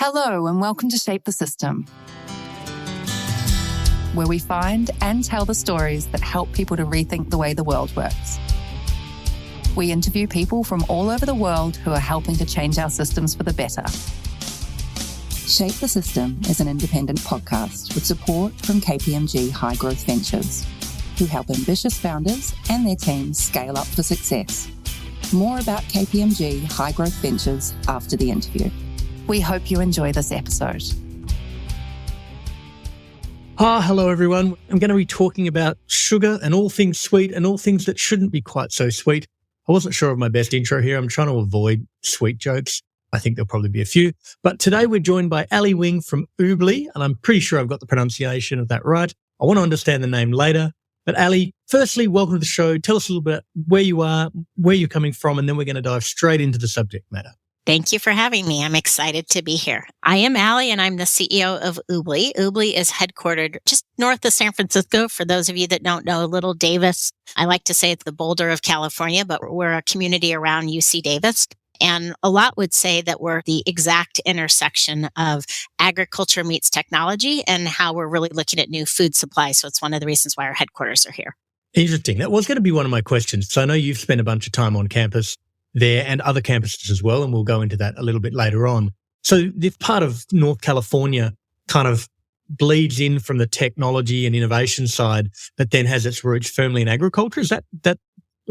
Hello and welcome to Shape the System, where we find and tell the stories that help people to rethink the way the world works. We interview people from all over the world who are helping to change our systems for the better. Shape the System is an independent podcast with support from KPMG High Growth Ventures, who help ambitious founders and their teams scale up for success. More about KPMG High Growth Ventures after the interview. We hope you enjoy this episode. Hello everyone. I'm going to be talking about sugar and all things sweet and all things that shouldn't be quite so sweet. I wasn't sure of my best intro here. I'm trying to avoid sweet jokes. I think there'll probably be a few. But today we're joined by Ali Wing from Oobli, and I'm pretty sure I've got the pronunciation of that right. I want to understand the name later. But Ali, firstly, welcome to the show. Tell us a little bit where you are, where you're coming from, and then we're going to dive straight into the subject matter. Thank you for having me. I'm excited to be here. I am Ali, and I'm the CEO of Oobli. Oobli is headquartered just north of San Francisco. For those of you that don't know, Little Davis, I like to say it's the Boulder of California, but we're a community around UC Davis. And a lot would say that we're the exact intersection of agriculture meets technology and how we're really looking at new food supply. So it's one of the reasons why our headquarters are here. Interesting. That was going to be one of my questions. So I know you've spent a bunch of time on campus there and other campuses as well, and we'll go into that a little bit later on. So this part of North California kind of bleeds in from the technology and innovation side, but then has its roots firmly in agriculture. Is that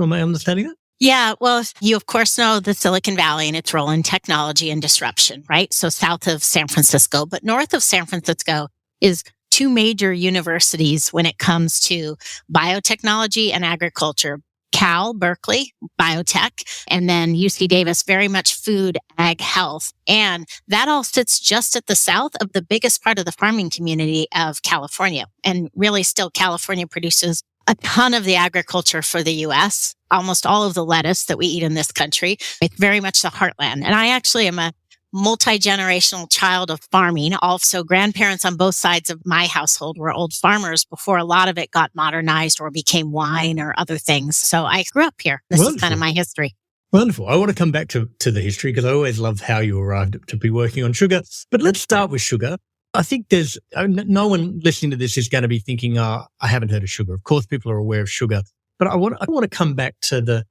am I understanding that? Yeah, well, you of course know the Silicon Valley and its role in technology and disruption, right? So south of San Francisco, but north of San Francisco is two major universities when it comes to biotechnology and agriculture. Cal, Berkeley, biotech, and then UC Davis, very much food, ag, health. And that all sits just at the south of the biggest part of the farming community of California. And really still California produces a ton of the agriculture for the U.S., almost all of the lettuce that we eat in this country. It's very much the heartland. And I actually am a multi-generational child of farming. Also, grandparents on both sides of my household were old farmers before a lot of it got modernized or became wine or other things. So I grew up here. This is kind of my history. Wonderful. I want to come back to the history because I always love how you arrived to be working on sugar. But let's start with sugar. I think there's no one listening to this is going to be thinking, I haven't heard of sugar. Of course, people are aware of sugar. But I want to come back to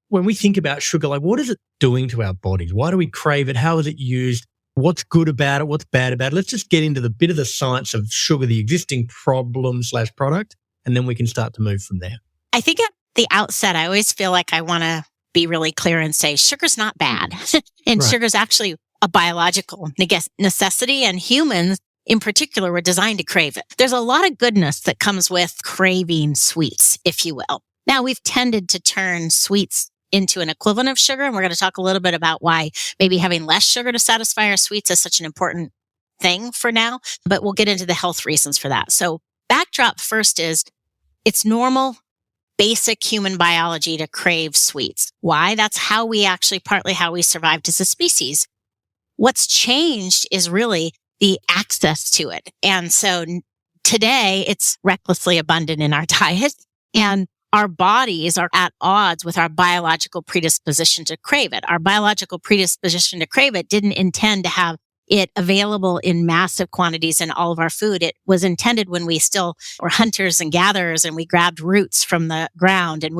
when we think about sugar, what is it doing to our bodies? Why do we crave it? How is it used? What's good about it? What's bad about it? Let's just get into the bit of the science of sugar, the existing problem/product, and then we can start to move from there. I think at the outset, I always feel like I want to be really clear and say sugar's not bad. And Right. Sugar's actually a biological necessity, and humans in particular were designed to crave it. There's a lot of goodness that comes with craving sweets, if you will. Now, we've tended to turn sweets into an equivalent of sugar. And we're going to talk a little bit about why maybe having less sugar to satisfy our sweets is such an important thing for now, but we'll get into the health reasons for that. So backdrop first is it's normal, basic human biology to crave sweets. Why? That's partly how we survived as a species. What's changed is really the access to it. And so today it's recklessly abundant in our diet, and our bodies are at odds with our biological predisposition to crave it. Our biological predisposition to crave it didn't intend to have it available in massive quantities in all of our food. It was intended when we still were hunters and gatherers and we grabbed roots from the ground, and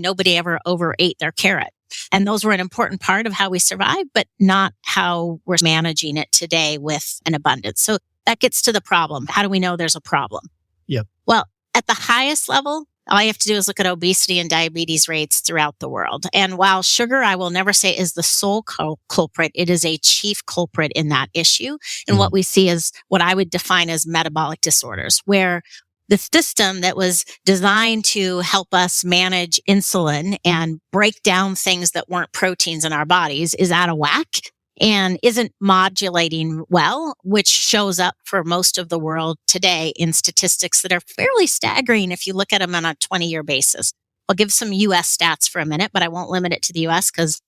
nobody ever overate their carrot. And those were an important part of how we survived, but not how we're managing it today with an abundance. So that gets to the problem. How do we know there's a problem? Yep. Well, at the highest level, all you have to do is look at obesity and diabetes rates throughout the world. And while sugar, I will never say is the sole culprit, it is a chief culprit in that issue. And what we see is what I would define as metabolic disorders, where the system that was designed to help us manage insulin and break down things that weren't proteins in our bodies is out of whack and isn't modulating well, which shows up for most of the world today in statistics that are fairly staggering if you look at them on a 20-year basis. I'll give some U.S. stats for a minute, but I won't limit it to the U.S. because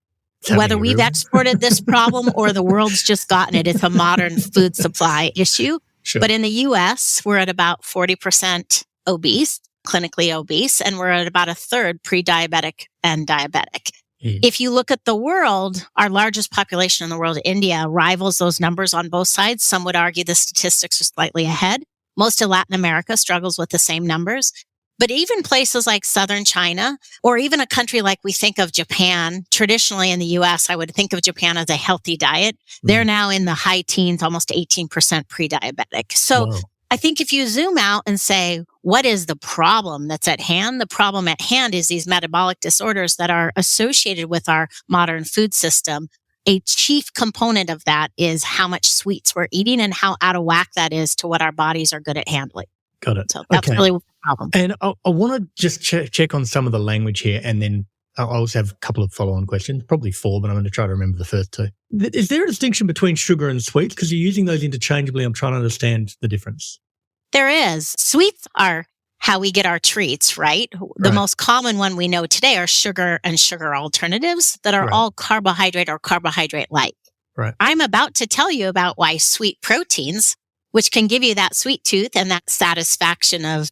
whether we've exported this problem or the world's just gotten it, it's a modern food supply issue. Sure. But in the U.S., we're at about 40% obese, clinically obese, and we're at about a third pre-diabetic and diabetic. Yeah. If you look at the world, our largest population in the world, India, rivals those numbers on both sides. Some would argue the statistics are slightly ahead. Most of Latin America struggles with the same numbers. But even places like southern China, or even a country like we think of Japan, traditionally in the US, I would think of Japan as a healthy diet. They're now in the high teens, almost 18% pre-diabetic. So Wow. I think if you zoom out and say, what is the problem that's at hand? The problem at hand is these metabolic disorders that are associated with our modern food system. A chief component of that is how much sweets we're eating and how out of whack that is to what our bodies are good at handling. Got it. So that's really the problem. And I want to just check on some of the language here, and then I'll also have a couple of follow-on questions, probably 4, but I'm going to try to remember the first 2. Is there a distinction between sugar and sweets? Because you're using those interchangeably. I'm trying to understand the difference. There is. Sweets are how we get our treats, right? The most common one we know today are sugar and sugar alternatives that are all carbohydrate or carbohydrate-like. Right. I'm about to tell you about why sweet proteins, which can give you that sweet tooth and that satisfaction of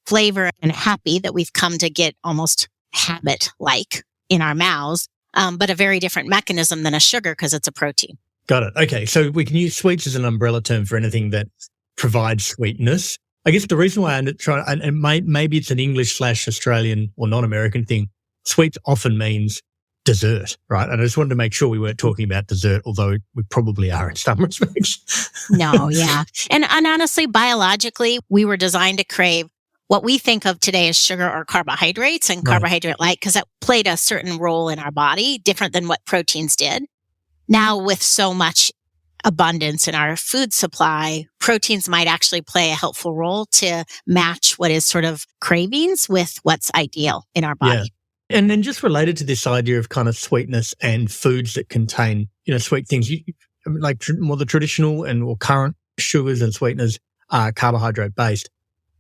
flavor and happy that we've come to get almost habit-like in our mouths, but a very different mechanism than a sugar because it's a protein. Got it. Okay. So we can use sweets as an umbrella term for anything that provides sweetness. I guess the reason why I'm trying, and maybe it's an English/Australian or non-American thing, sweets often means dessert, right? And I just wanted to make sure we weren't talking about dessert, although we probably are in some respects. No, yeah. And honestly, biologically, we were designed to crave what we think of today as sugar or carbohydrates and carbohydrate-like because that played a certain role in our body, different than what proteins did. Now, with so much abundance in our food supply, proteins might actually play a helpful role to match what is sort of cravings with what's ideal in our body. Yeah. And then just related to this idea of kind of sweetness and foods that contain, sweet things, like more the traditional or current sugars and sweeteners are carbohydrate based.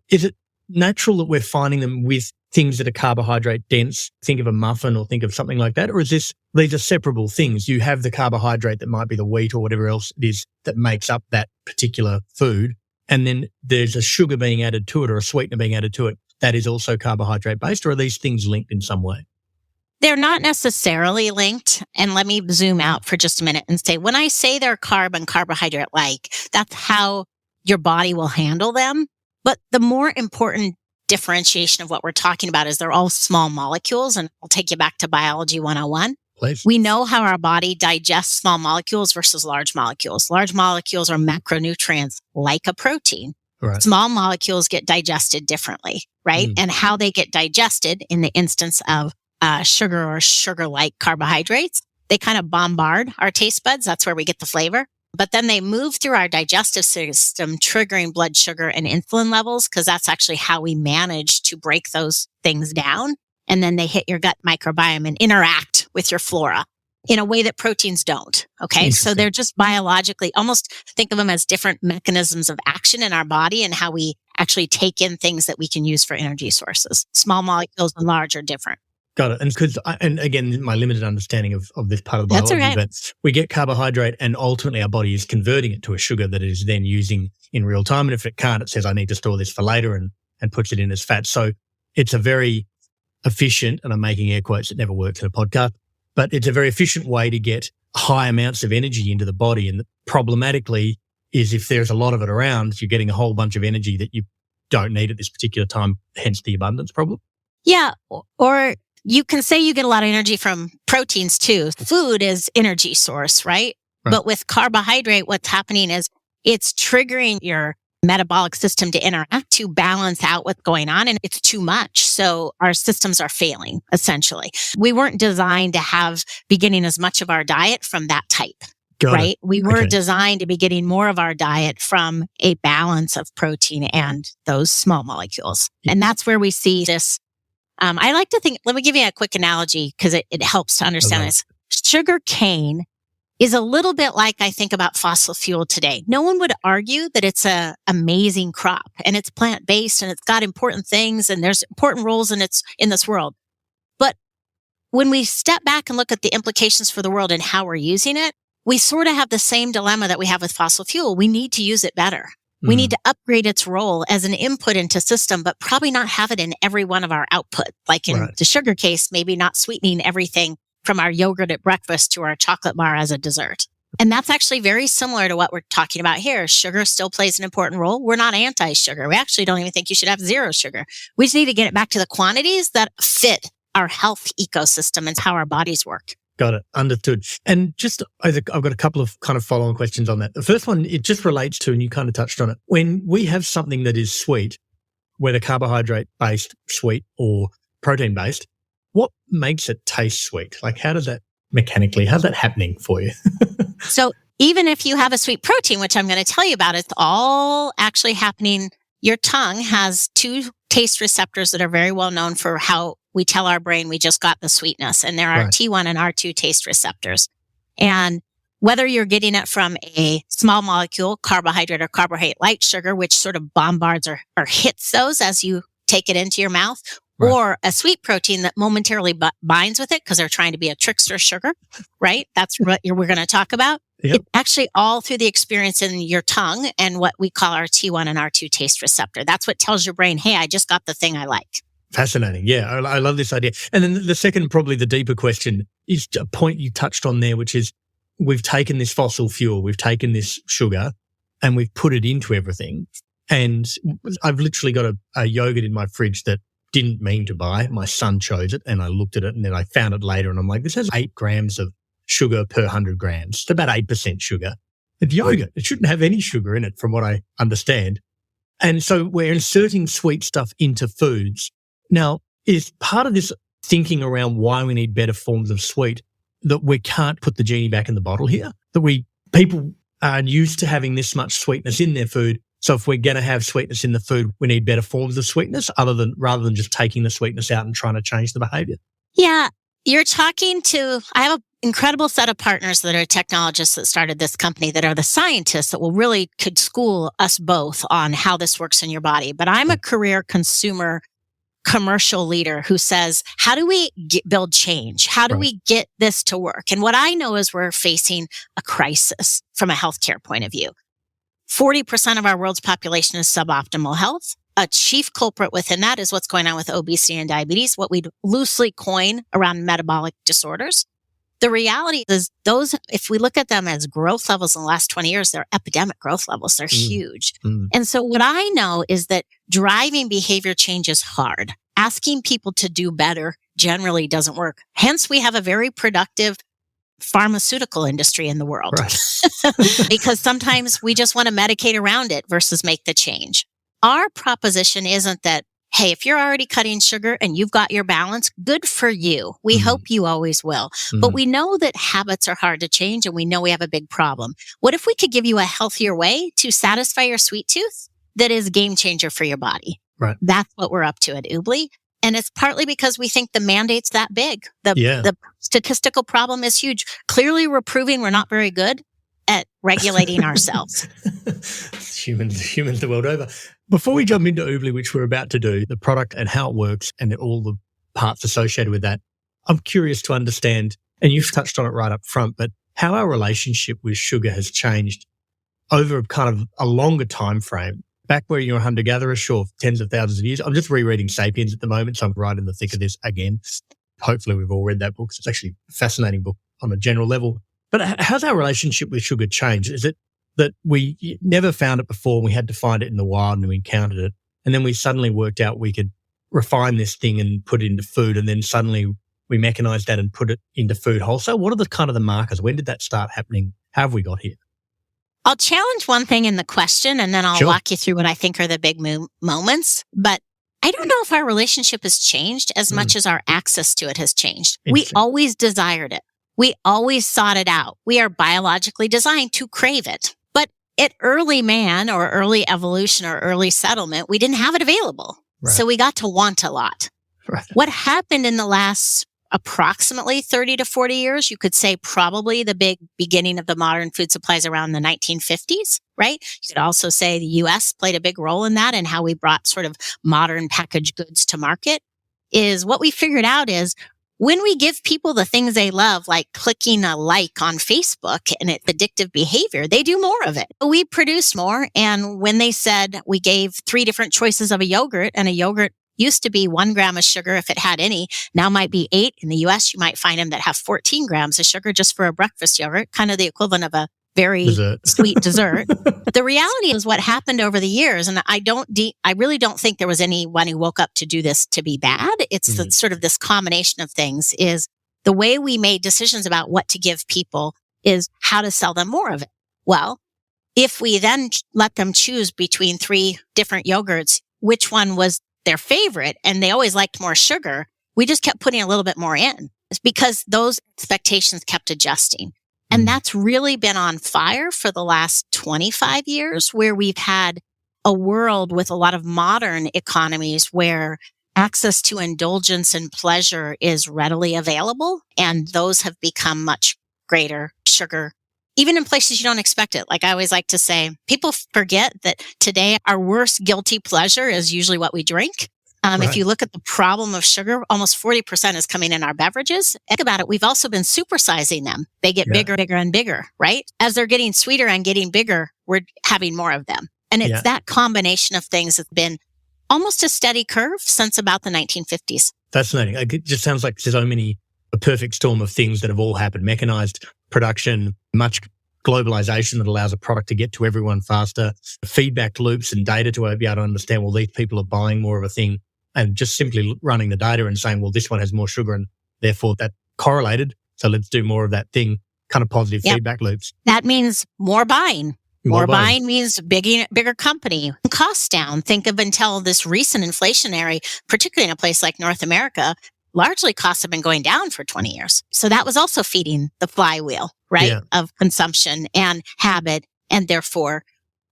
Is it natural that we're finding them with things that are carbohydrate dense? Think of a muffin or think of something like that. Or is these are separable things? You have the carbohydrate that might be the wheat or whatever else it is that makes up that particular food. And then there's a sugar being added to it or a sweetener being added to it that is also carbohydrate based, or are these things linked in some way? They're not necessarily linked. And let me zoom out for just a minute and say, when I say they're carb and carbohydrate like, that's how your body will handle them. But the more important differentiation of what we're talking about is they're all small molecules. And I'll take you back to biology 101. Please. We know how our body digests small molecules versus large molecules. Large molecules are macronutrients like a protein. Right. Small molecules get digested differently, right? And how they get digested in the instance of sugar or sugar-like carbohydrates, they kind of bombard our taste buds. That's where we get the flavor. But then they move through our digestive system, triggering blood sugar and insulin levels, because that's actually how we manage to break those things down. And then they hit your gut microbiome and interact with your flora in a way that proteins don't. Okay. So they're just biologically, almost think of them as different mechanisms of action in our body and how we actually take in things that we can use for energy sources. Small molecules and large are different. Got it. And again, my limited understanding of this part of the biology, That's okay. but we get carbohydrate and ultimately our body is converting it to a sugar that it is then using in real time. And if it can't, it says, I need to store this for later and puts it in as fat. So it's a very efficient, and I'm making air quotes, it never works in a podcast, but it's a very efficient way to get high amounts of energy into the body. And problematically is if there's a lot of it around, you're getting a whole bunch of energy that you don't need at this particular time, hence the abundance problem. Yeah. Or you can say you get a lot of energy from proteins too. Food is energy source, right? But with carbohydrate, what's happening is it's triggering your metabolic system to interact to balance out what's going on. And it's too much. So our systems are failing, essentially. We weren't designed to be getting as much of our diet from that type, right? We were designed to be getting more of our diet from a balance of protein and those small molecules. And that's where we see this. I like to think, let me give you a quick analogy because it helps to understand this. Sugar cane is a little bit like I think about fossil fuel today. No one would argue that it's an amazing crop and it's plant-based and it's got important things and there's important roles in this world. But when we step back and look at the implications for the world and how we're using it, we sort of have the same dilemma that we have with fossil fuel. We need to use it better. We need to upgrade its role as an input into system, but probably not have it in every one of our output. Like in the sugar case, maybe not sweetening everything from our yogurt at breakfast to our chocolate bar as a dessert. And that's actually very similar to what we're talking about here. Sugar still plays an important role. We're not anti-sugar. We actually don't even think you should have zero sugar. We just need to get it back to the quantities that fit our health ecosystem and how our bodies work. Got it. Understood. And just, I've got a couple of kind of follow-on questions on that. The first one, it just relates to, and you kind of touched on it, when we have something that is sweet, whether carbohydrate-based, sweet, or protein-based, what makes it taste sweet? Like, how does that mechanically, how's that happening for you? So even if you have a sweet protein, which I'm going to tell you about, it's all actually happening. Your tongue has two taste receptors that are very well known for how we tell our brain we just got the sweetness. And there are Right. T1 and R2 taste receptors. And whether you're getting it from a small molecule, carbohydrate or carbohydrate light sugar, which sort of bombards or hits those as you take it into your mouth, Right. or a sweet protein that momentarily binds with it because they're trying to be a trickster sugar, right? That's what we're going to talk about. Yep. It's actually all through the experience in your tongue and what we call our T1 and R2 taste receptor. That's what tells your brain, hey, I just got the thing I like. Fascinating. Yeah, I love this idea. And then the second, probably the deeper question, is a point you touched on there, which is we've taken this fossil fuel, we've taken this sugar, and we've put it into everything. And I've literally got a yogurt in my fridge that didn't mean to buy. My son chose it, and I looked at it, and then I found it later, and I'm like, this has 8 grams of sugar per 100 grams. It's about 8% sugar. It's yogurt. It shouldn't have any sugar in it, from what I understand. And so we're inserting sweet stuff into foods. Now, is part of this thinking around why we need better forms of sweet that we can't put the genie back in the bottle here? That people are used to having this much sweetness in their food. So if we're going to have sweetness in the food, we need better forms of sweetness rather than just taking the sweetness out and trying to change the behavior. Yeah, you're talking to, I have an incredible set of partners that are technologists that started this company that are the scientists that could school us both on how this works in your body. But I'm a career consumer commercial leader who says, how do we build change? How do Right. we get this to work? And what I know is we're facing a crisis from a healthcare point of view. 40% of our world's population is suboptimal health. A chief culprit within that is what's going on with obesity and diabetes, what we'd loosely coin around metabolic disorders. The reality is those, if we look at them as growth levels in the last 20 years, they're epidemic growth levels. They're huge. And so what I know is that driving behavior change is hard. Asking people to do better generally doesn't work. Hence, we have a very productive pharmaceutical industry in the world. Right. Because sometimes we just want to medicate around it versus make the change. Our proposition isn't that, hey, if you're already cutting sugar and you've got your balance, good for you. We hope you always will. But we know that habits are hard to change and we know we have a big problem. What if we could give you a healthier way to satisfy your sweet tooth that is a game changer for your body? Right. That's what we're up to at Oobli. And it's partly because we think the mandate's that big. The statistical problem is huge. Clearly, we're proving we're not very good at regulating ourselves. Humans the world over. Before we jump into Oobli, which we're about to do, the product and how it works and all the parts associated with that, I'm curious to understand, and you've touched on it right up front, but how our relationship with sugar has changed over kind of a longer time frame. Back where you're a hunter-gatherer, sure, tens of thousands of years. I'm just rereading Sapiens at the moment, so I'm right in the thick of this again. Hopefully we've all read that book. It's actually a fascinating book on a general level. But how's our relationship with sugar changed? Is it that we never found it before and we had to find it in the wild and we encountered it, and then we suddenly worked out we could refine this thing and put it into food, and then suddenly we mechanized that and put it into food wholesale? What are the kind of the markers? When did that start happening? How have we got here? I'll challenge one thing in the question and then I'll Sure. walk you through what I think are the big moments. But I don't know if our relationship has changed as much as our access to it has changed. We Interesting. always desired it. We always sought it out. We are biologically designed to crave it. But at early man or early evolution or early settlement, we didn't have it available. Right. So we got to want a lot. Right. What happened in the last approximately 30 to 40 years, you could say probably the big beginning of the modern food supplies around the 1950s, right? You could also say the US played a big role in that and how we brought sort of modern packaged goods to market. Is what we figured out is when we give people the things they love, like clicking a like on Facebook and it's addictive behavior, they do more of it. We produced more. And when they said we gave 3 different choices of a yogurt and a yogurt used to be 1 gram of sugar if it had any, now might be 8. In the US, you might find them that have 14 grams of sugar just for a breakfast yogurt, kind of the equivalent of a very Dessert. sweet dessert. The reality is what happened over the years, and I really don't think there was anyone who woke up to do this to be bad. It's the, sort of this combination of things is the way we made decisions about what to give people is how to sell them more of it. Well, if we then let them choose between 3 different yogurts, which one was their favorite, and they always liked more sugar, we just kept putting a little bit more in. It's because those expectations kept adjusting. And that's really been on fire for the last 25 years, where we've had a world with a lot of modern economies where access to indulgence and pleasure is readily available. And those have become much greater sugar, even in places you don't expect it. Like I always like to say, people forget that today our worst guilty pleasure is usually what we drink. Right. If you look at the problem of sugar, almost 40% is coming in our beverages. Think about it. We've also been supersizing them. They get bigger, bigger, and bigger, right? As they're getting sweeter and getting bigger, we're having more of them. And it's that combination of things that's been almost a steady curve since about the 1950s. Fascinating. It just sounds like there's a perfect storm of things that have all happened. Mechanized production, much globalization that allows a product to get to everyone faster, feedback loops and data to be able to understand, well, these people are buying more of a thing. And just simply running the data and saying, well, this one has more sugar and therefore that correlated. So let's do more of that thing, kind of positive feedback loops. That means more buying. More buying means bigger company. Costs down. Think of until this recent inflationary, particularly in a place like North America, largely costs have been going down for 20 years. So that was also feeding the flywheel, right, of consumption and habit, and therefore,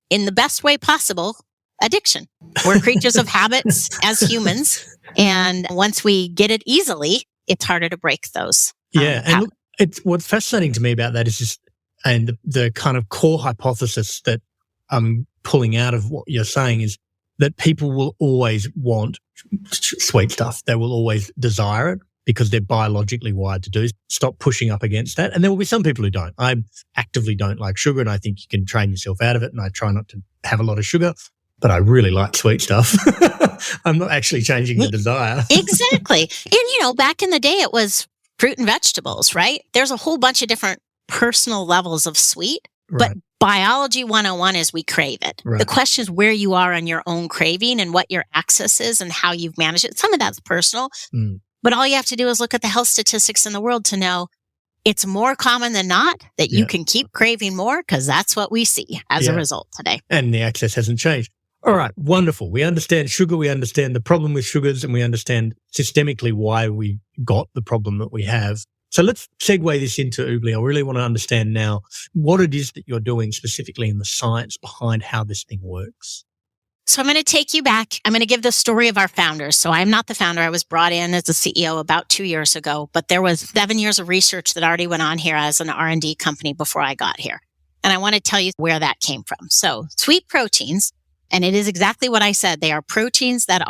in the best way possible, addiction. We're creatures of habits as humans. And once we get it easily, it's harder to break those. And look, what's fascinating to me about that is just, and the kind of core hypothesis that I'm pulling out of what you're saying is that people will always want sweet stuff. They will always desire it because they're biologically wired to do. Stop pushing up against that. And there will be some people who don't. I actively don't like sugar, and I think you can train yourself out of it. And I try not to have a lot of sugar, but I really like sweet stuff. I'm not actually changing the desire. Exactly. And, back in the day, it was fruit and vegetables, right? There's a whole bunch of different personal levels of sweet, but biology 101 is we crave it. Right. The question is where you are on your own craving and what your access is and how you've managed it. Some of that's personal, but all you have to do is look at the health statistics in the world to know it's more common than not that you can keep craving more, because that's what we see as a result today. And the access hasn't changed. All right, wonderful. We understand sugar, we understand the problem with sugars, and we understand systemically why we got the problem that we have. So let's segue this into Oobli. I really want to understand now what it is that you're doing specifically in the science behind how this thing works. So I'm going to take you back. I'm going to give the story of our founders. So I'm not the founder. I was brought in as the CEO about 2 years ago, but there was 7 years of research that already went on here as an R&D company before I got here. And I want to tell you where that came from. So sweet proteins, and it is exactly what I said. They are proteins that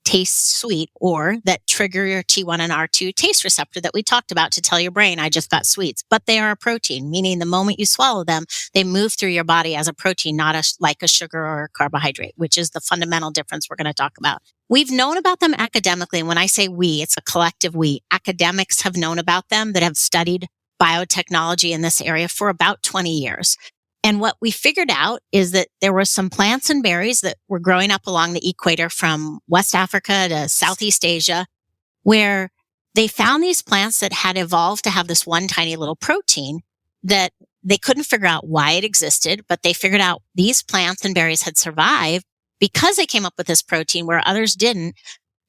taste sweet or that trigger your T1 and R2 taste receptor that we talked about to tell your brain, I just got sweets. But they are a protein, meaning the moment you swallow them, they move through your body as a protein, not like a sugar or a carbohydrate, which is the fundamental difference we're going to talk about. We've known about them academically. And when I say we, it's a collective we. Academics have known about them that have studied biotechnology in this area for about 20 years. And what we figured out is that there were some plants and berries that were growing up along the equator from West Africa to Southeast Asia, where they found these plants that had evolved to have this one tiny little protein that they couldn't figure out why it existed, but they figured out these plants and berries had survived because they came up with this protein where others didn't,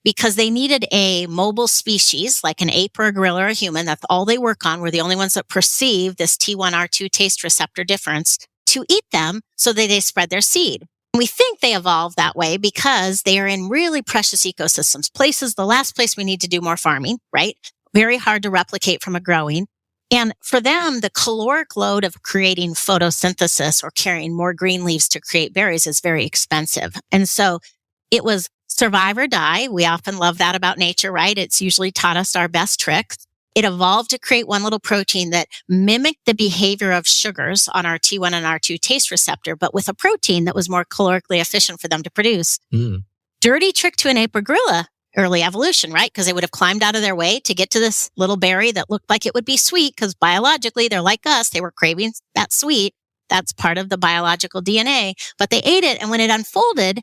because they needed a mobile species like an ape or a gorilla or a human. That's all they work on. We're the only ones that perceive this T1R2 taste receptor difference to eat them so that they spread their seed. We think they evolved that way because they are in really precious ecosystems, the last place we need to do more farming, right? Very hard to replicate from a growing. And for them, the caloric load of creating photosynthesis or carrying more green leaves to create berries is very expensive. And so it was survive or die. We often love that about nature, right? It's usually taught us our best tricks. It evolved to create one little protein that mimicked the behavior of sugars on our T1 and R2 taste receptor, but with a protein that was more calorically efficient for them to produce. dirty trick to an ape or gorilla, early evolution, right? Because they would have climbed out of their way to get to this little berry that looked like it would be sweet because biologically they're like us. They were craving that sweet. That's part of the biological DNA, but they ate it. And when it unfolded,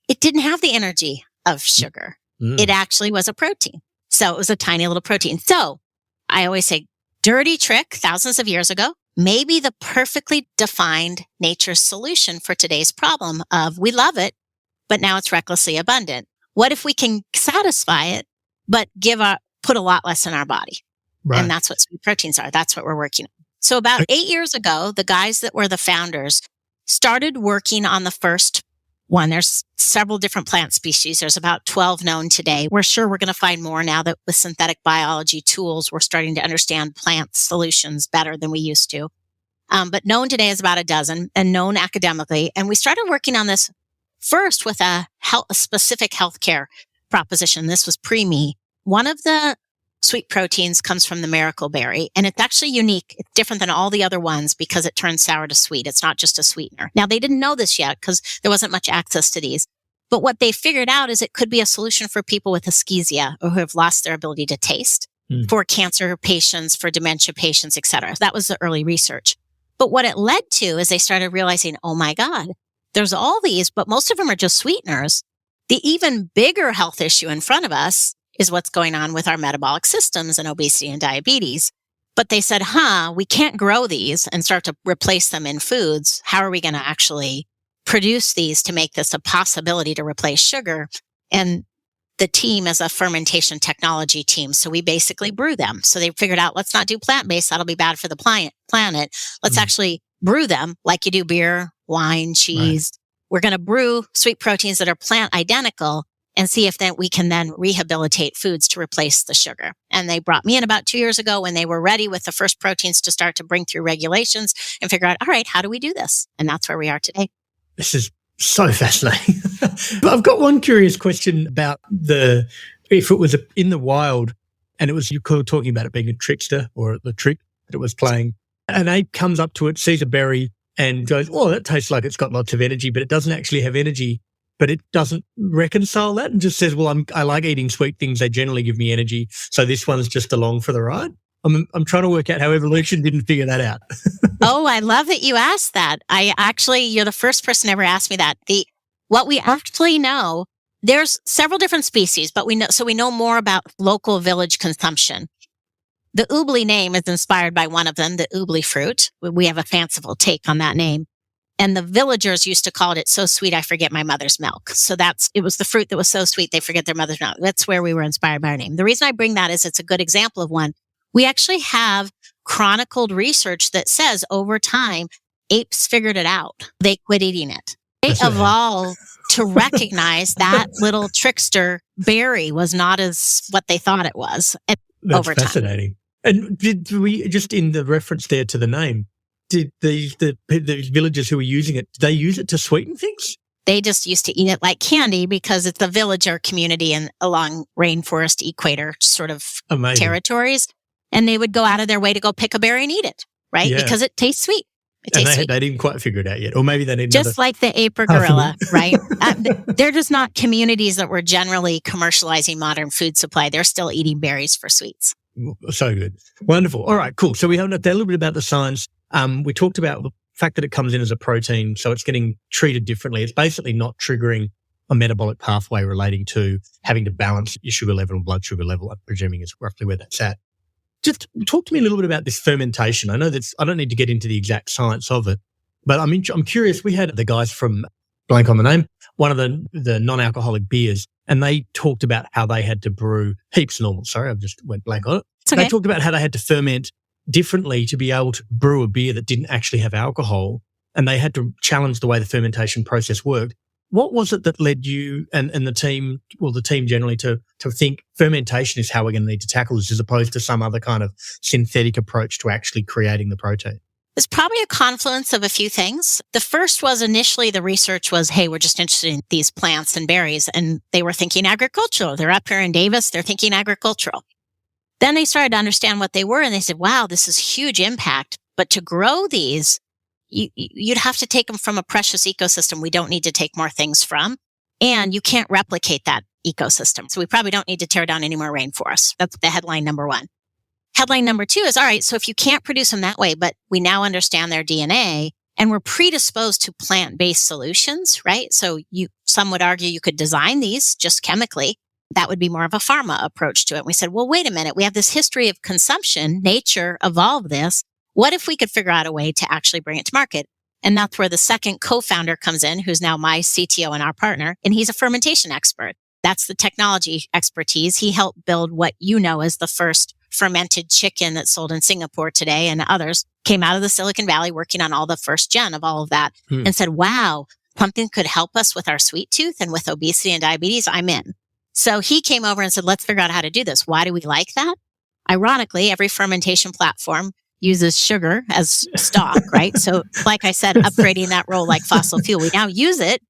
it didn't have the energy of sugar. It actually was a protein. So it was a tiny little protein. So I always say dirty trick thousands of years ago, maybe the perfectly defined nature's solution for today's problem of we love it, but now it's recklessly abundant. What if we can satisfy it, but put a lot less in our body? Right. And that's what sweet proteins are. That's what we're working on. So about 8 years ago, the guys that were the founders started working on the first one. There's several different plant species. There's about 12 known today. We're sure we're going to find more now that with synthetic biology tools, we're starting to understand plant solutions better than we used to. But known today is about a dozen and known academically. And we started working on this first with a specific healthcare proposition. This was pre-me. One of the sweet proteins comes from the miracle berry, and it's actually unique. It's different than all the other ones because it turns sour to sweet. It's not just a sweetener. Now, they didn't know this yet because there wasn't much access to these. But what they figured out is it could be a solution for people with ischemia or who have lost their ability to taste, for cancer patients, for dementia patients, et cetera. That was the early research. But what it led to is they started realizing, oh my God, there's all these, but most of them are just sweeteners. The even bigger health issue in front of us is what's going on with our metabolic systems and obesity and diabetes. But they said, we can't grow these and start to replace them in foods. How are we going to actually produce these to make this a possibility to replace sugar? And the team is a fermentation technology team. So we basically brew them. So they figured out, let's not do plant-based. That'll be bad for the planet. Let's actually brew them like you do beer, wine, cheese. Right. We're going to brew sweet proteins that are plant identical and see if we can then rehabilitate foods to replace the sugar. And they brought me in about 2 years ago when they were ready with the first proteins to start to bring through regulations and figure out, all right, how do we do this? And that's where we are today. This is so fascinating. But I've got one curious question about if it was in the wild and it was, you were talking about it being a trickster or the trick that it was playing. An ape comes up to it, sees a berry and goes, oh, that tastes like it's got lots of energy, but it doesn't actually have energy. But it doesn't reconcile that and just says, well, I like eating sweet things. They generally give me energy. So this one's just along for the ride. I'm trying to work out how evolution didn't figure that out. Oh, I love that you asked that. You're the first person ever asked me that. What we actually know, there's several different species, but we know more about local village consumption. The Oobli name is inspired by one of them, the Oobli fruit. We have a fanciful take on that name. And the villagers used to call it so sweet, I forget my mother's milk. So it was the fruit that was so sweet, they forget their mother's milk. That's where we were inspired by our name. The reason I bring that is it's a good example of one. We actually have chronicled research that says over time, apes figured it out. They quit eating it. They evolved to recognize that little trickster berry was not as what they thought it was. That's over time. Fascinating. And did we, just in the reference there to the name, did the villagers who were using it, did they use it to sweeten things? They just used to eat it like candy because it's the villager community along rainforest equator sort of territories. And they would go out of their way to go pick a berry and eat it, right? Yeah. Because it tastes sweet. They didn't quite figure it out yet. Or maybe they didn't. Just like the ape or gorilla, right? They're just not communities that were generally commercializing modern food supply. They're still eating berries for sweets. So good. Wonderful. All right, cool. So we have a little bit about the science. We talked about the fact that it comes in as a protein, so it's getting treated differently. It's basically not triggering a metabolic pathway relating to having to balance your sugar level and blood sugar level, I'm presuming is roughly where that's at. Just talk to me a little bit about this fermentation. I know I don't need to get into the exact science of it, but I'm curious. We had the guys from, blank on the name, one of the non-alcoholic beers, and they talked about how they had to brew heaps normal. Sorry, I just went blank on it. Okay. They talked about how they had to ferment differently to be able to brew a beer that didn't actually have alcohol, and they had to challenge the way the fermentation process worked. What was it that led you and the team generally to think fermentation is how we're going to need to tackle this as opposed to some other kind of synthetic approach to actually creating the protein? It's probably a confluence of a few things. The first was initially the research was, hey, we're just interested in these plants and berries. And they were thinking agricultural. They're up here in Davis. They're thinking agricultural. Then they started to understand what they were. And they said, wow, this is huge impact. But to grow these, you'd have to take them from a precious ecosystem we don't need to take more things from. And you can't replicate that ecosystem. So we probably don't need to tear down any more rainforests. That's the headline number one. Headline number two is, all right, so if you can't produce them that way, but we now understand their DNA and we're predisposed to plant-based solutions, right? So some would argue you could design these just chemically. That would be more of a pharma approach to it. We said, well, wait a minute. We have this history of consumption. Nature evolved this. What if we could figure out a way to actually bring it to market? And that's where the second co-founder comes in, who's now my CTO and our partner, and he's a fermentation expert. That's the technology expertise. He helped build what you know as the first fermented chicken that's sold in Singapore today, and others came out of the Silicon Valley working on all the first gen of all of that and said, wow, something could help us with our sweet tooth and with obesity and diabetes. I'm in. So he came over and said, let's figure out how to do this. Why do we like that? Ironically, every fermentation platform uses sugar as stock, right? So like I said, upgrading that role like fossil fuel, we now use it,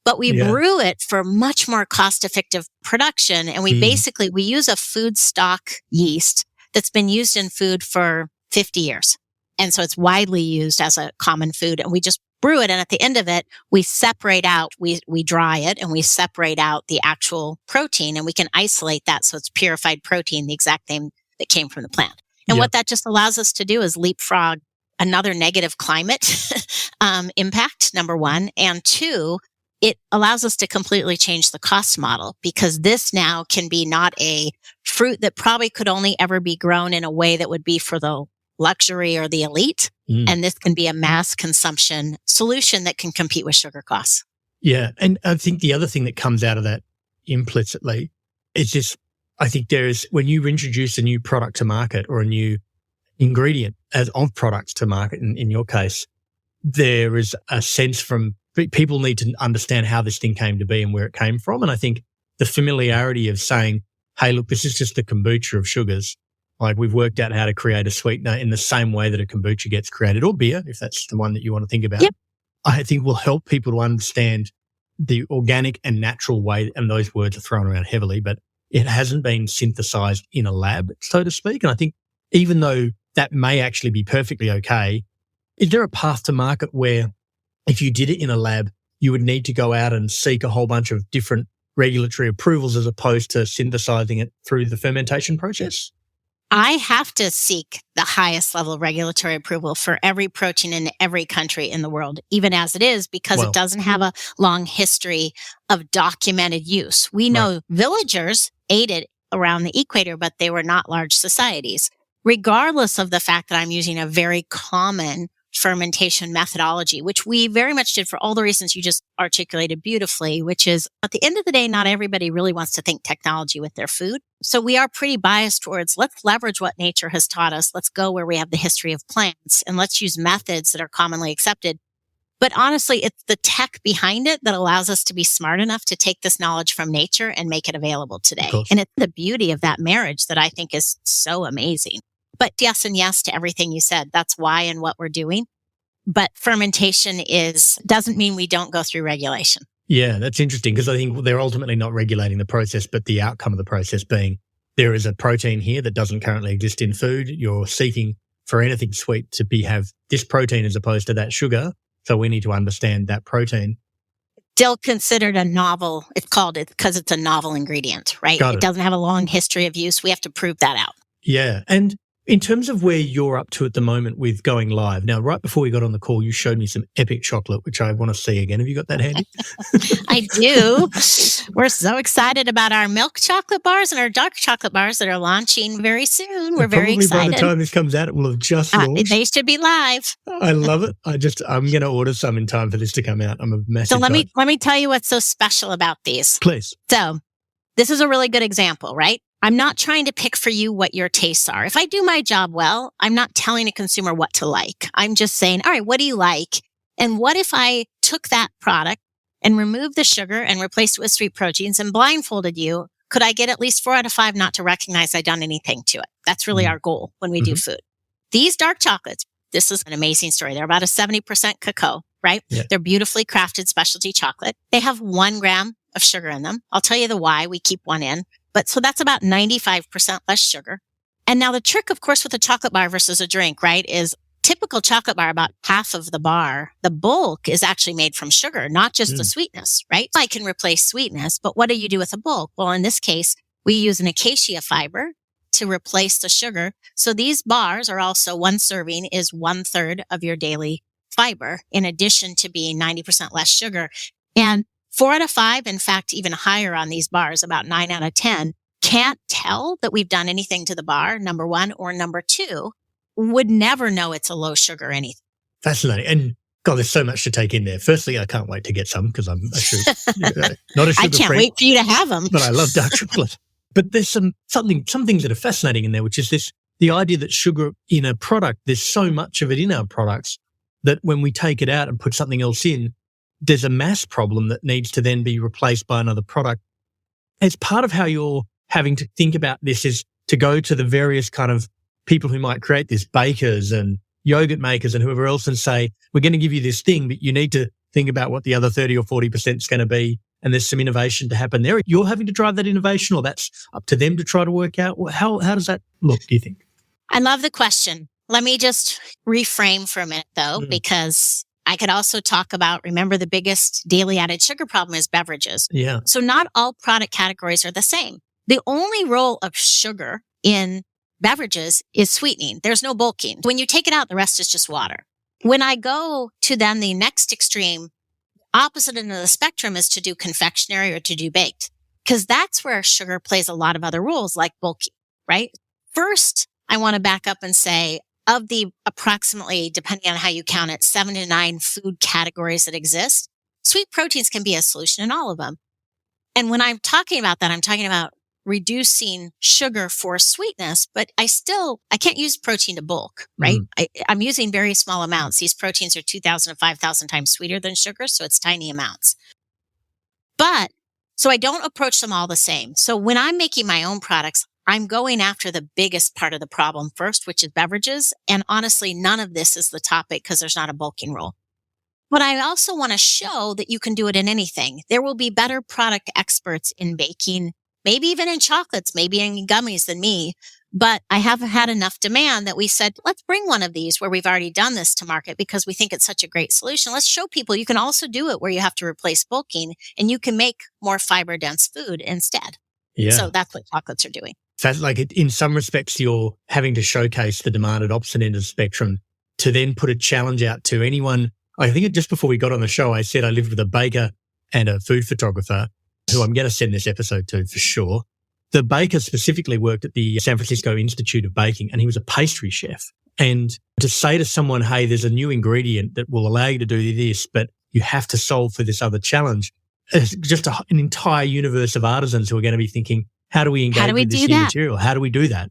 but we brew it for much more cost-effective production. And we use a food stock yeast that's been used in food for 50 years. And so it's widely used as a common food. And we just brew it. And at the end of it, we separate out, we dry it and we separate out the actual protein and we can isolate that. So it's purified protein, the exact thing that came from the plant. And what that just allows us to do is leapfrog another negative climate impact, number one. And two, it allows us to completely change the cost model because this now can be not a fruit that probably could only ever be grown in a way that would be for the luxury or the elite. And this can be a mass consumption solution that can compete with sugar costs. Yeah. And I think the other thing that comes out of that implicitly is just, I think when you introduce a new product to market or a new ingredient of products to market, in your case, there is a sense from people need to understand how this thing came to be and where it came from. And I think the familiarity of saying, hey, look, this is just a kombucha of sugars. Like we've worked out how to create a sweetener in the same way that a kombucha gets created, or beer, if that's the one that you want to think about. Yep. I think will help people to understand the organic and natural way, and those words are thrown around heavily, but it hasn't been synthesized in a lab, so to speak. And I think even though that may actually be perfectly okay, is there a path to market where if you did it in a lab, you would need to go out and seek a whole bunch of different regulatory approvals as opposed to synthesizing it through the fermentation process? I have to seek the highest level of regulatory approval for every protein in every country in the world, even as it is, because it doesn't have a long history of documented use. We know villagers ate it around the equator, but they were not large societies, regardless of the fact that I'm using a very common fermentation methodology, which we very much did for all the reasons you just articulated beautifully, which is at the end of the day, not everybody really wants to think technology with their food. So we are pretty biased towards let's leverage what nature has taught us. Let's go where we have the history of plants and let's use methods that are commonly accepted. But honestly, it's the tech behind it that allows us to be smart enough to take this knowledge from nature and make it available today. And it's the beauty of that marriage that I think is so amazing. But yes and yes to everything you said. That's why and what we're doing. But fermentation doesn't mean we don't go through regulation. Yeah, that's interesting because I think they're ultimately not regulating the process, but the outcome of the process being there is a protein here that doesn't currently exist in food. You're seeking for anything sweet to have this protein as opposed to that sugar. So we need to understand that protein. Still considered a novel. It's called it because it's a novel ingredient, right? It doesn't have a long history of use. We have to prove that out. Yeah. And in terms of where you're up to at the moment with going live, now, right before we got on the call, you showed me some epic chocolate, which I want to see again. Have you got that handy? I do. We're so excited about our milk chocolate bars and our dark chocolate bars that are launching very soon. We're very excited. By the time this comes out, it will have just launched. They should be live. I love it. I'm going to order some in time for this to come out. I'm a massive So let me tell you what's so special about these. Please. So this is a really good example, right? I'm not trying to pick for you what your tastes are. If I do my job well, I'm not telling a consumer what to like. I'm just saying, all right, what do you like? And what if I took that product and removed the sugar and replaced it with sweet proteins and blindfolded you? Could I get at least 4 out of 5 not to recognize I'd done anything to it? That's really our goal when we do food. These dark chocolates, this is an amazing story. They're about a 70% cacao, right? Yeah. They're beautifully crafted specialty chocolate. They have 1 gram of sugar in them. I'll tell you the why. We keep 1 in. But so that's about 95% less sugar. And now the trick, of course, with a chocolate bar versus a drink, right, is typical chocolate bar, about half of the bar, the bulk is actually made from sugar, not just the sweetness, right? I can replace sweetness, but what do you do with a bulk? Well, in this case, we use an acacia fiber to replace the sugar. So these bars are also, one serving is 1/3 of your daily fiber, in addition to being 90% less sugar. And 4 out of 5, in fact, even higher on these bars, about 9 out of 10, can't tell that we've done anything to the bar, number one, or number two, would never know it's a low sugar anything. Fascinating. And God, there's so much to take in there. Firstly, I can't wait to get some because I'm not a sugar I can't wait for you to have them. But I love dark chocolate. But there's some things that are fascinating in there, which is the idea that sugar in a product, there's so much of it in our products that when we take it out and put something else in, there's a mass problem that needs to then be replaced by another product. As part of how you're having to think about this is to go to the various kind of people who might create this, bakers and yogurt makers and whoever else, and say, we're going to give you this thing, but you need to think about what the other 30 or 40% is going to be. And there's some innovation to happen there. You're having to drive that innovation, or that's up to them to try to work out. How does that look, do you think? I love the question. Let me just reframe for a minute, though, because I could also talk about, remember, the biggest daily added sugar problem is beverages. Yeah. So not all product categories are the same. The only role of sugar in beverages is sweetening. There's no bulking. When you take it out, the rest is just water. When I go to then the next extreme, opposite end of the spectrum is to do confectionery or to do baked, because that's where sugar plays a lot of other roles, like bulking, right? First, I want to back up and say, of the approximately, depending on how you count it, 7 to 9 food categories that exist, sweet proteins can be a solution in all of them. And when I'm talking about that, I'm talking about reducing sugar for sweetness, but I can't use protein to bulk, right? I'm using very small amounts. These proteins are 2,000 to 5,000 times sweeter than sugar, so it's tiny amounts. So I don't approach them all the same. So when I'm making my own products, I'm going after the biggest part of the problem first, which is beverages. And honestly, none of this is the topic because there's not a bulking rule. But I also want to show that you can do it in anything. There will be better product experts in baking, maybe even in chocolates, maybe in gummies than me. But I have had enough demand that we said, let's bring one of these where we've already done this to market because we think it's such a great solution. Let's show people you can also do it where you have to replace bulking and you can make more fiber dense food instead. Yeah. So that's what chocolates are doing. Like in some respects, you're having to showcase the demand at opposite end of the spectrum to then put a challenge out to anyone. I think just before we got on the show, I said I lived with a baker and a food photographer who I'm going to send this episode to for sure. The baker specifically worked at the San Francisco Institute of Baking, and he was a pastry chef. And to say to someone, hey, there's a new ingredient that will allow you to do this, but you have to solve for this other challenge, it's just an entire universe of artisans who are going to be thinking, how do we engage with this new material? How do we do that?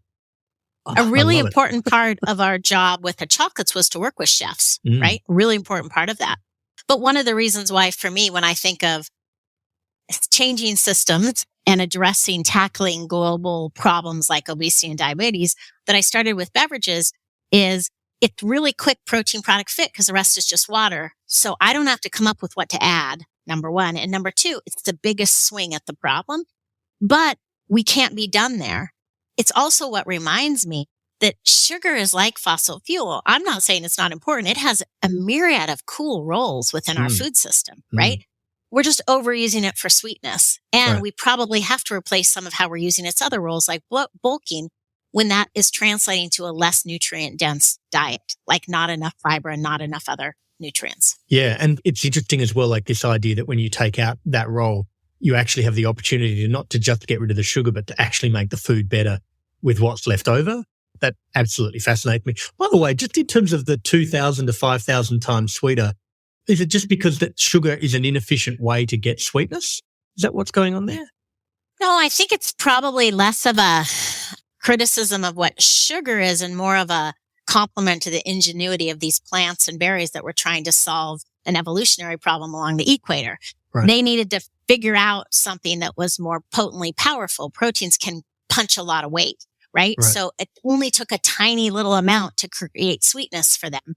A really important part of our job with the chocolates was to work with chefs, right? Really important part of that. But one of the reasons why, for me, when I think of changing systems and tackling global problems like obesity and diabetes, that I started with beverages is it's really quick protein product fit because the rest is just water. So I don't have to come up with what to add, number one. And number two, it's the biggest swing at the problem, but we can't be done there. It's also what reminds me that sugar is like fossil fuel. I'm not saying it's not important. It has a myriad of cool roles within our food system, right? We're just overusing it for sweetness. And we probably have to replace some of how we're using its other roles, like bulking, when that is translating to a less nutrient dense diet, like not enough fiber and not enough other nutrients. Yeah. And it's interesting as well, like this idea that when you take out that role, you actually have the opportunity to not to just get rid of the sugar, but to actually make the food better with what's left over. That absolutely fascinates me. By the way, just in terms of the 2,000 to 5,000 times sweeter, is it just because that sugar is an inefficient way to get sweetness? Is that what's going on there? No, I think it's probably less of a criticism of what sugar is and more of a compliment to the ingenuity of these plants and berries that were trying to solve an evolutionary problem along the equator. Right. They needed to figure out something that was more potently powerful. Proteins can punch a lot of weight, right? So it only took a tiny little amount to create sweetness for them.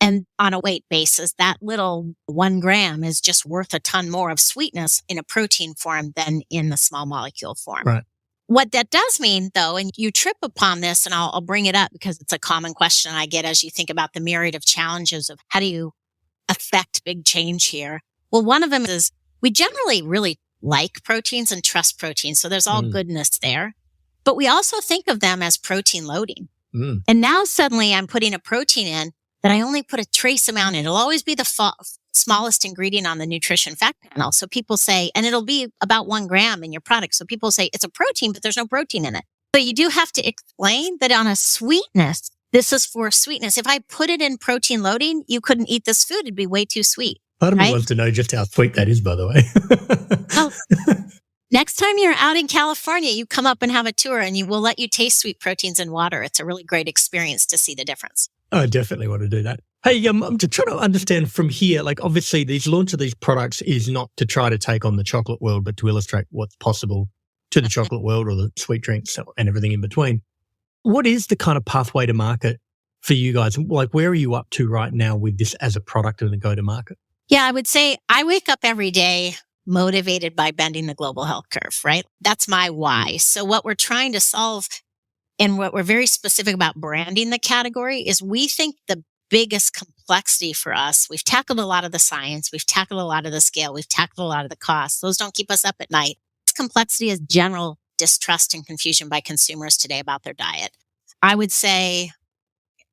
And on a weight basis, that little 1 gram is just worth a ton more of sweetness in a protein form than in the small molecule form. Right. What that does mean, though, and you trip upon this, and I'll bring it up because it's a common question I get as you think about the myriad of challenges of how do you affect big change here. Well, one of them is we generally really like proteins and trust proteins. So there's all goodness there. But we also think of them as protein loading. And now suddenly I'm putting a protein in that I only put a trace amount in. It'll always be the smallest ingredient on the nutrition fact panel. So people say, and it'll be about 1 gram in your product. So people say it's a protein, but there's no protein in it. So you do have to explain that on a sweetness, this is for sweetness. If I put it in protein loading, you couldn't eat this food. It'd be way too sweet. Part of me wants to know just how sweet that is, by the way. Oh, next time you're out in California, you come up and have a tour and we'll let you taste sweet proteins in water. It's a really great experience to see the difference. I definitely want to do that. Hey, I'm just trying to understand from here, like obviously these launch of these products is not to try to take on the chocolate world, but to illustrate what's possible to the chocolate world or the sweet drinks and everything in between. What is the kind of pathway to market for you guys? Like where are you up to right now with this as a product and a go-to-market? Yeah, I would say I wake up every day motivated by bending the global health curve, right? That's my why. So what we're trying to solve and what we're very specific about branding the category is we think the biggest complexity for us, we've tackled a lot of the science, we've tackled a lot of the scale, we've tackled a lot of the costs. Those don't keep us up at night. This complexity is general distrust and confusion by consumers today about their diet. I would say,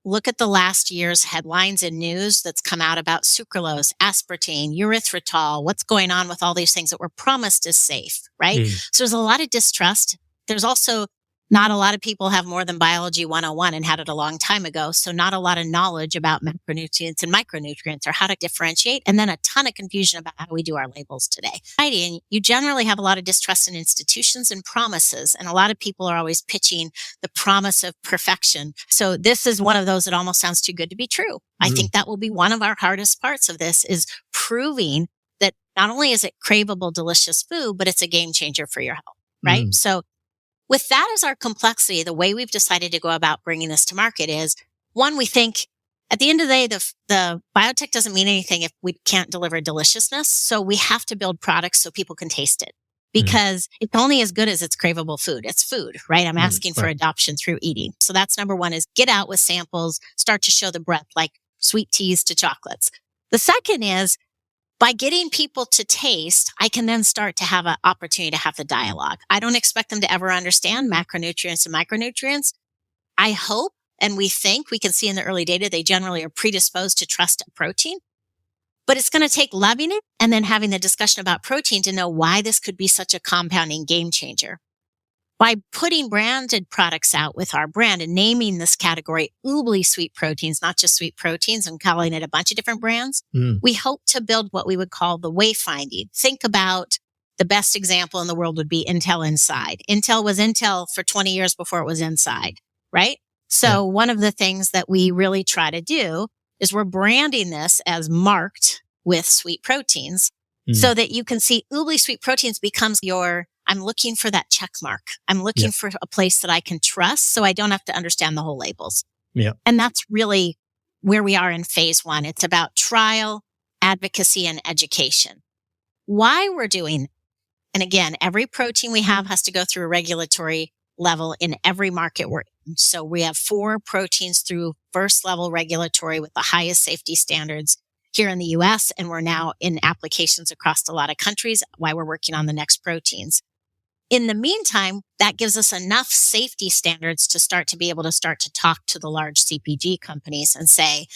look at the last year's headlines and news that's come out about sucralose, aspartame, erythritol, what's going on with all these things that were promised as safe, right? So there's a lot of distrust. There's also not a lot of people have more than biology 101 and had it a long time ago. So not a lot of knowledge about macronutrients and micronutrients or how to differentiate. And then a ton of confusion about how we do our labels today. And you generally have a lot of distrust in institutions and promises. And a lot of people are always pitching the promise of perfection. So this is one of those that almost sounds too good to be true. I think that will be one of our hardest parts of this is proving that not only is it craveable, delicious food, but it's a game changer for your health, right? So with that as our complexity, the way we've decided to go about bringing this to market is, one, we think at the end of the day, the biotech doesn't mean anything if we can't deliver deliciousness. So we have to build products so people can taste it because it's only as good as its craveable food. It's food, right? I'm asking for adoption through eating. So that's number one is get out with samples, start to show the breadth, like sweet teas to chocolates. The second is, by getting people to taste, I can then start to have an opportunity to have the dialogue. I don't expect them to ever understand macronutrients and micronutrients. I hope, and we think, we can see in the early data, they generally are predisposed to trust a protein. But it's going to take loving it and then having the discussion about protein to know why this could be such a compounding game changer. By putting branded products out with our brand and naming this category Oobli sweet proteins, not just sweet proteins, and calling it a bunch of different brands, we hope to build what we would call the wayfinding. Think about the best example in the world would be Intel Inside. Intel was Intel for 20 years before it was Inside, right? So one of the things that we really try to do is we're branding this as marked with sweet proteins so that you can see Oobli sweet proteins becomes I'm looking for that check mark. I'm looking for a place that I can trust so I don't have to understand the whole labels. And that's really where we are in phase one. It's about trial, advocacy, and education. Why we're doing, and again, every protein we have has to go through a regulatory level in every market we're in. So we have 4 proteins through first level regulatory with the highest safety standards here in the US, and we're now in applications across a lot of countries while we're working on the next proteins. In the meantime, that gives us enough safety standards to start to be able to start to talk to the large CPG companies and say,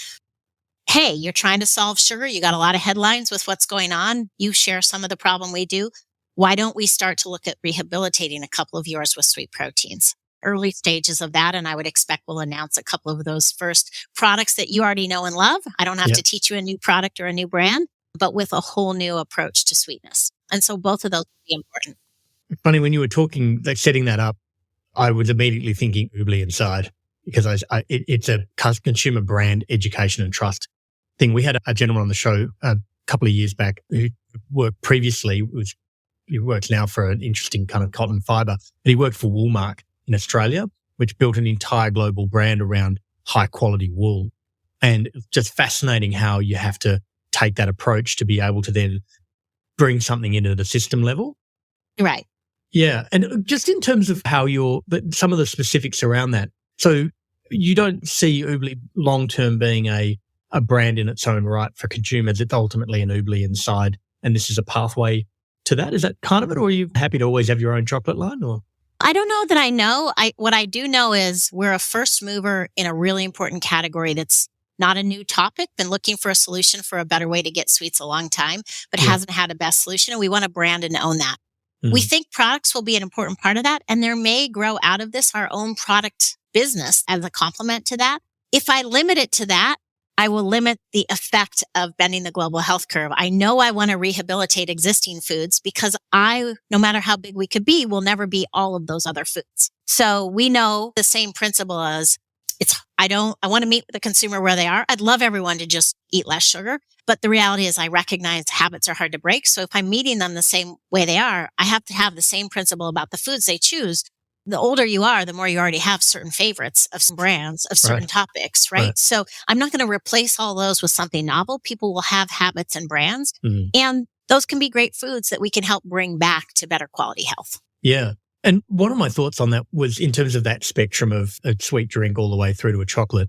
hey, you're trying to solve sugar. You got a lot of headlines with what's going on. You share some of the problem we do. Why don't we start to look at rehabilitating a couple of yours with sweet proteins? Early stages of that, and I would expect we'll announce a couple of those first products that you already know and love. I don't have to teach you a new product or a new brand, but with a whole new approach to sweetness. And so both of those will be important. Funny, when you were talking, like setting that up, I was immediately thinking Oobli Inside because it's a consumer brand education and trust thing. We had a gentleman on the show a couple of years back who worked previously, he works now for an interesting kind of cotton fiber, but he worked for Woolmark in Australia, which built an entire global brand around high quality wool. And it's just fascinating how you have to take that approach to be able to then bring something into the system level. Right. Yeah. And just in terms of how some of the specifics around that. So you don't see Oobli long-term being a brand in its own right for consumers. It's ultimately an Oobli inside, and this is a pathway to that. Is that kind of it, or are you happy to always have your own chocolate line? Or I don't know that I know. What I do know is we're a first mover in a really important category that's not a new topic, been looking for a solution for a better way to get sweets a long time, but hasn't had a best solution. And we want to brand and own that. We think products will be an important part of that. And there may grow out of this our own product business as a complement to that. If I limit it to that, I will limit the effect of bending the global health curve. I know I want to rehabilitate existing foods because no matter how big we could be, will never be all of those other foods. So we know the same principle as I want to meet the consumer where they are. I'd love everyone to just eat less sugar. But the reality is I recognize habits are hard to break. So if I'm meeting them the same way they are, I have to have the same principle about the foods they choose. The older you are, the more you already have certain favorites of some brands, of certain topics, right? So I'm not going to replace all those with something novel. People will have habits and brands, and those can be great foods that we can help bring back to better quality health. Yeah. And one of my thoughts on that was in terms of that spectrum of a sweet drink all the way through to a chocolate,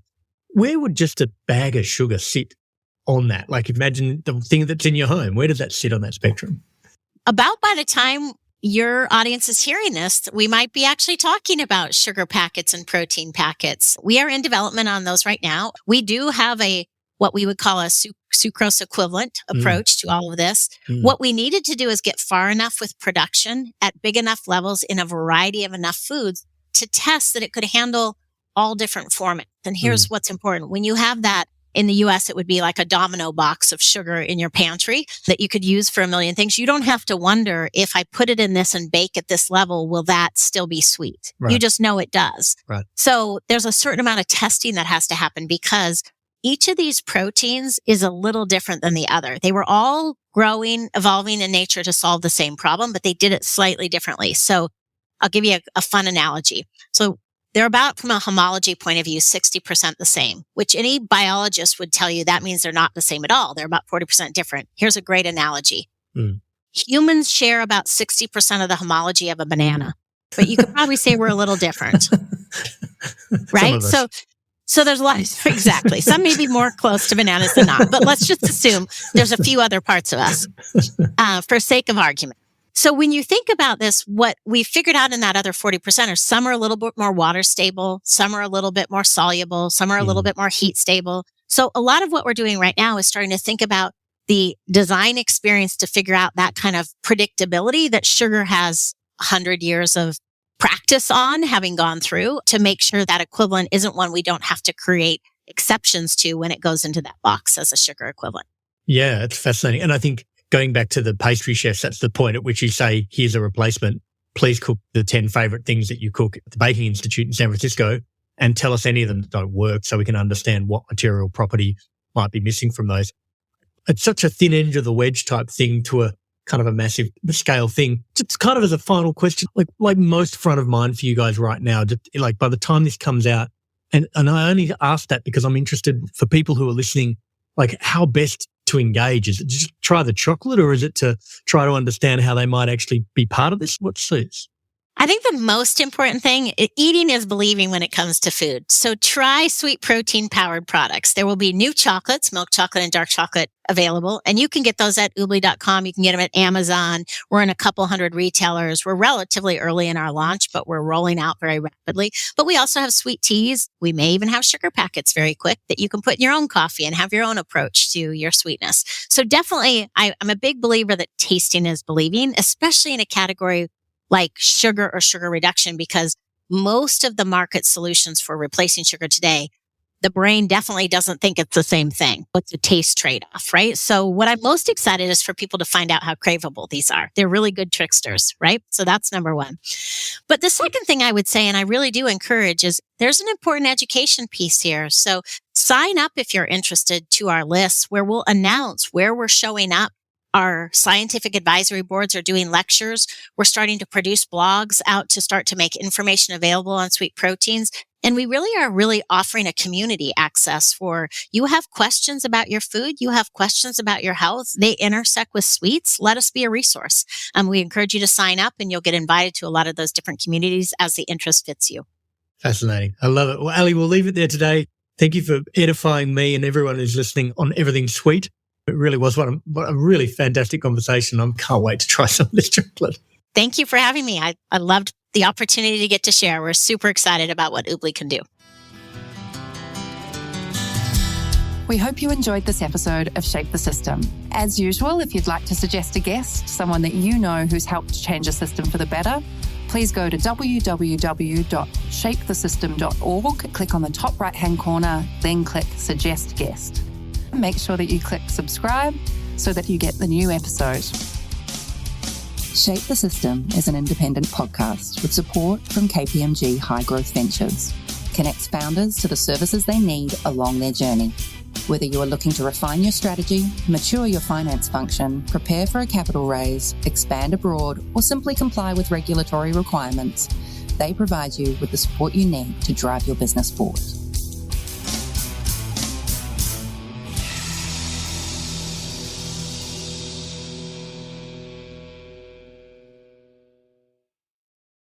where would just a bag of sugar sit on that? Like imagine the thing that's in your home. Where does that sit on that spectrum? About by the time your audience is hearing this, we might be actually talking about sugar packets and protein packets. We are in development on those right now. We do have what we would call a sucrose equivalent approach to all of this. What we needed to do is get far enough with production at big enough levels in a variety of enough foods to test that it could handle all different formats. And here's what's important. When you have that in the US, it would be like a domino box of sugar in your pantry that you could use for a million things. You don't have to wonder if I put it in this and bake at this level, will that still be sweet? You just know it does. So there's a certain amount of testing that has to happen because each of these proteins is a little different than the other. They were all growing, evolving in nature to solve the same problem, but they did it slightly differently. So I'll give you a fun analogy. So they're about, from a homology point of view, 60% the same, which any biologist would tell you that means they're not the same at all. They're about 40% different. Here's a great analogy. Humans share about 60% of the homology of a banana, but you could probably say we're a little different, right? So there's a lot, exactly. Some may be more close to bananas than not, but let's just assume there's a few other parts of us for sake of argument. So when you think about this, what we figured out in that other 40% are some are a little bit more water stable, some are a little bit more soluble, some are a little bit more heat stable. So a lot of what we're doing right now is starting to think about the design experience to figure out that kind of predictability that sugar has 100 years of practice on, having gone through, to make sure that equivalent isn't one we don't have to create exceptions to when it goes into that box as a sugar equivalent. Yeah, it's fascinating. And I think going back to the pastry chefs, that's the point at which you say, here's a replacement. Please cook the 10 favorite things that you cook at the Baking Institute in San Francisco and tell us any of them that don't work so we can understand what material property might be missing from those. It's such a thin edge of the wedge type thing to a kind of a massive scale thing. Just kind of as a final question, like most front of mind for you guys right now, just like by the time this comes out, and I only ask that because I'm interested for people who are listening, like how best to engage? Is it just try the chocolate, or is it to try to understand how they might actually be part of this? What suits? I think the most important thing, eating is believing when it comes to food. So try sweet protein powered products. There will be new chocolates, milk chocolate and dark chocolate available. And you can get those at Oobli.com. You can get them at Amazon. We're in a couple hundred retailers. We're relatively early in our launch, but we're rolling out very rapidly. But we also have sweet teas. We may even have sugar packets very quick that you can put in your own coffee and have your own approach to your sweetness. So definitely, I'm a big believer that tasting is believing, especially in a category like sugar or sugar reduction, because most of the market solutions for replacing sugar today, the brain definitely doesn't think it's the same thing. It's a taste trade-off, right? So what I'm most excited is for people to find out how craveable these are. They're really good tricksters, right? So that's number one. But the second thing I would say, and I really do encourage, is there's an important education piece here. So sign up if you're interested to our list where we'll announce where we're showing up. Our scientific advisory boards are doing lectures. We're starting to produce blogs out to start to make information available on sweet proteins. And we really are offering a community access for you have questions about your food, you have questions about your health, they intersect with sweets. Let us be a resource. We encourage you to sign up and you'll get invited to a lot of those different communities as the interest fits you. Fascinating. I love it. Well, Ali, we'll leave it there today. Thank you for edifying me and everyone who's listening on everything sweet. It really was what a really fantastic conversation. I can't wait to try some of this chocolate. Thank you for having me. I loved the opportunity to get to share. We're super excited about what Oobli can do. We hope you enjoyed this episode of Shape the System. As usual, if you'd like to suggest a guest, someone that you know who's helped change a system for the better, please go to www.shapethesystem.org, click on the top right-hand corner, then click Suggest Guest. Make sure that you click subscribe so that you get the new episode. Shape the System is an independent podcast with support from KPMG High Growth Ventures. Connects founders to the services they need along their journey. Whether you are looking to refine your strategy, mature your finance function, prepare for a capital raise, expand abroad, or simply comply with regulatory requirements, they provide you with the support you need to drive your business forward.